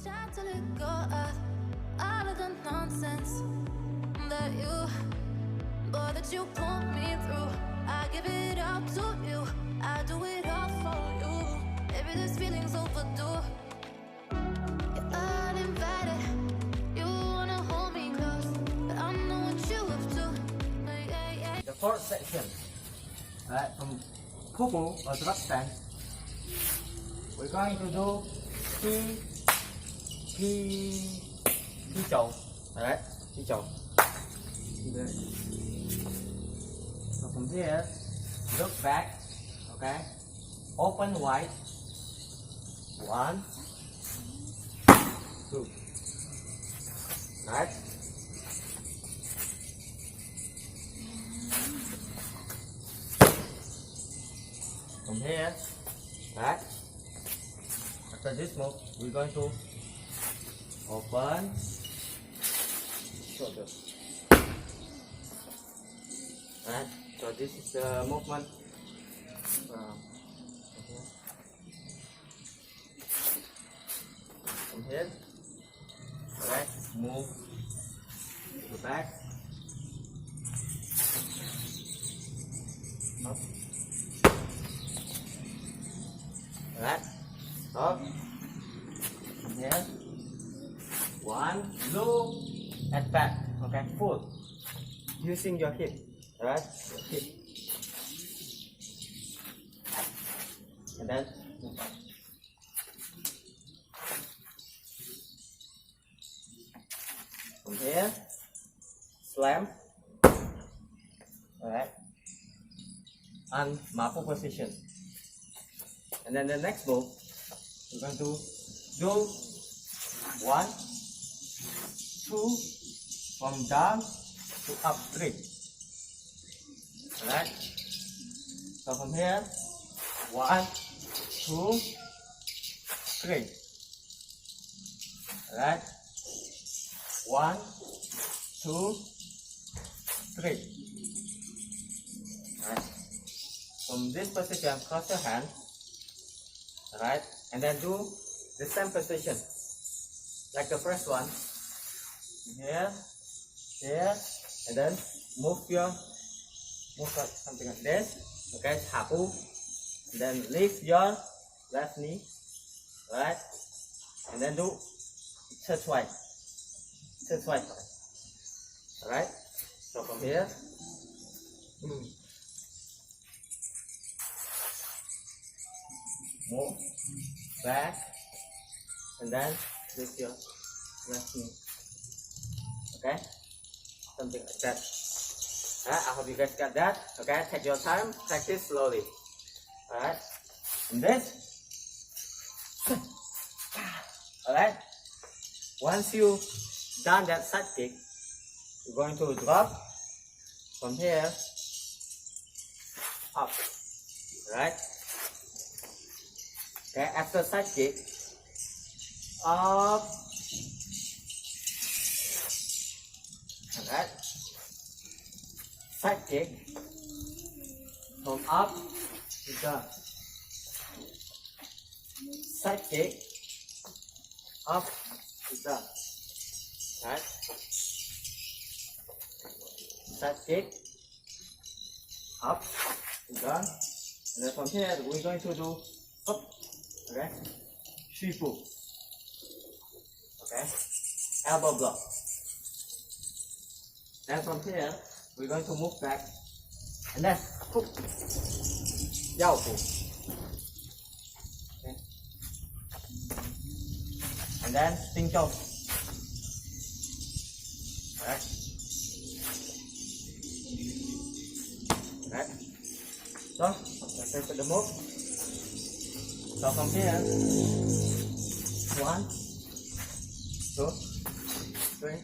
Try to let go of all of the nonsense that you put me through. I give it all to you. I do it all for you. Maybe this feeling's overdue. You're uninvited. You wanna hold me close, but I know what you have to. The fourth section, right, from Kumu or drop stand, we're going to do Pi chầu, alright, Pi chầu. So from here, look back, okay, open wide, 1, 2, right. From here, right, after this move, we're going to open, shoulder, right, so this is the movement from here, right, move to the back, up. Right, up, here, 1, look at back, okay, full, using your hip, right, your hip, and then move back. From here, slam, alright, and mapo position. And then the next move, we're going to do 1, 2, from down to up 3. Alright. So from here, 1, 2, 3. Alright. 1, 2, 3. Alright. From this position, cross your hand. Alright, and then do the same position like the first one. Here, here, and then move like something like this. Okay, hapu, and then lift your left knee, right, and then do third swipe. Alright, so from here, move back, and then lift your left knee. Okay, something like that. Alright, I hope you guys got that. Okay, take your time, practice slowly. Alright, and this. Alright, once you done that side kick, you're going to drop from here up. Alright. Okay, after side kick, up, alright, side kick, from up to down, side kick, up to down, right, side kick, up to down, and then from here we're going to do up. Okay, shifu. Okay, elbow block. Then from here, we're going to move back, and then hook, yao fu. Okay, and then ting chong. Alright, alright. So let's take the move. So from here, 1, 2, 3.